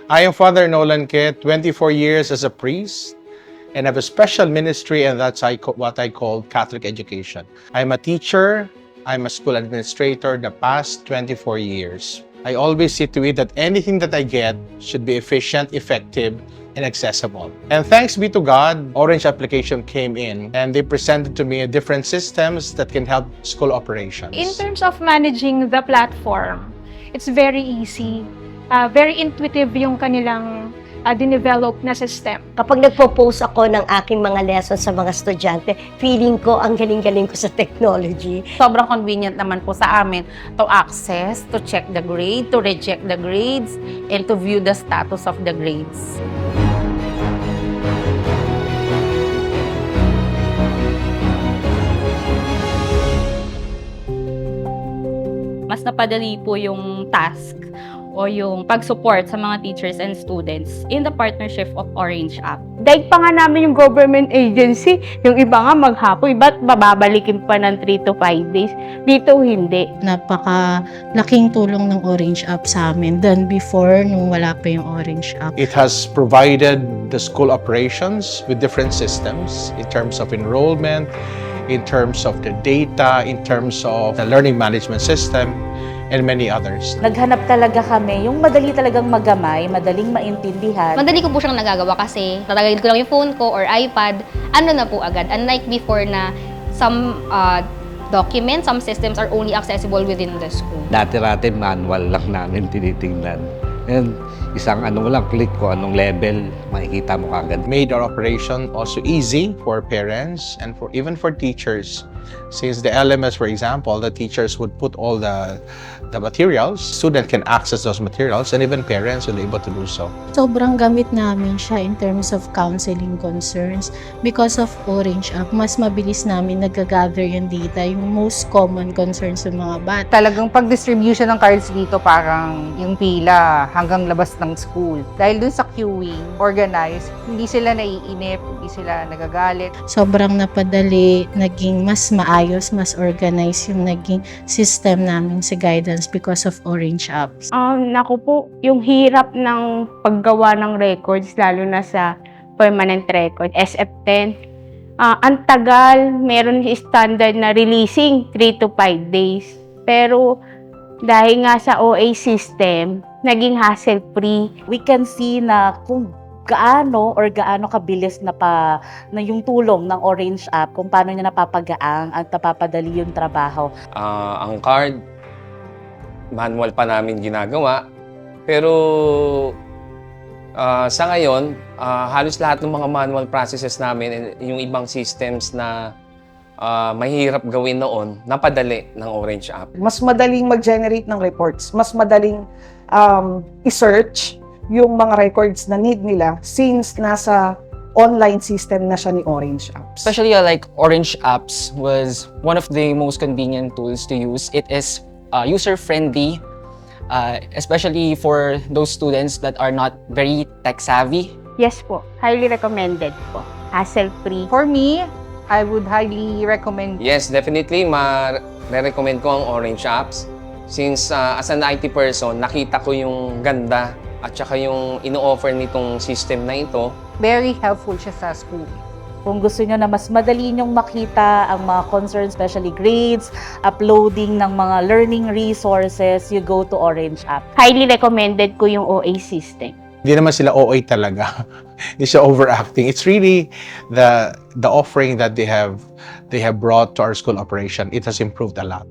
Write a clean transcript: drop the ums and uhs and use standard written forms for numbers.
I am Father Nolan Kit, 24 years as a priest, and have a special ministry, and that's what I call Catholic education. I'm a teacher, I'm a school administrator the past 24 years. I always see to it that anything that I get should be efficient, effective, and accessible. And thanks be to God, Orange application came in, and they presented to me different systems that can help school operations. In terms of managing the platform, it's very easy. Very intuitive yung kanilang dinevelop na system. Kapag nagpo-post ako ng aking mga lessons sa mga estudyante, feeling ko ang galing-galing ko sa technology. Sobrang convenient naman po sa amin to access, to check the grade, to reject the grades, and to view the status of the grades. Mas napadali po yung task o yung pag-support sa mga teachers and students in the partnership of Orange App. Daig pa nga namin yung government agency, yung iba nga maghapon, iba't bababalikin pa ng 3 to 5 days. Dito hindi. Napaka-laking tulong ng Orange App sa amin than before nung wala pa yung Orange App. It has provided the school operations with different systems in terms of enrollment, in terms of the data, in terms of the learning management system, and many others. Naghanap talaga kami, yung madali talagang magamay, madaling maintindihan. Madali ko po siyang nagagawa kasi tatagagin ko lang yung phone ko or iPad, ano na po agad. Unlike before na some documents, some systems are only accessible within the school. Dati-rati manual lang namin tinitingnan. And isang click ko, anong level, makikita mo kagad. Made our operation also easy for parents and even for teachers. Since the LMS, for example, the teachers would put all the materials, student can access those materials, and even parents will be able to do so. Sobrang gamit namin siya in terms of counseling concerns. Because of Orange App, mas mabilis namin nag-gather yung data, yung most common concerns ng mga bata. Talagang pag-distribution ng cards dito parang yung pila hanggang labas ng school. Dahil dun sa queuing, organized, hindi sila naiinip, hindi sila nagagalit. Sobrang napadali, naging mas maayos, mas organized yung naging system namin sa guidance because of Orange Apps. Naku po, yung hirap ng paggawa ng records, lalo na sa permanent record, SF10, ang tagal, meron standard na releasing 3 to 5 days. Pero dahil nga sa OA system, naging hassle-free. We can see na kung gaano kabilis na yung tulong ng Orange App, kung paano niya napapagaang at napapadali yung trabaho. Ang card, manual pa namin ginagawa. Pero sa ngayon, halos lahat ng mga manual processes namin, yung ibang systems na mahirap gawin noon, napadali ng Orange App. Mas madaling mag-generate ng reports, mas madaling i-search yung mga records na need nila since nasa online system na siya ni Orange Apps. Especially like Orange Apps was one of the most convenient tools to use. It is user-friendly, especially for those students that are not very tech-savvy. Yes po, highly recommended po. Hassle-free. For me, I would highly recommend. Yes, definitely, ma-recommend ko ang Orange Apps. Since as an IT person, nakita ko yung ganda at saka yung ino-offer nitong system na ito. Very helpful siya sa school. Kung gusto nyo na mas madali nyong makita ang mga concerns, especially grades, uploading ng mga learning resources, you go to Orange App. Highly recommended ko yung OA system. Hindi naman sila OA talaga. Hindi siya overacting. It's really the offering that they have brought to our school operation. It has improved a lot.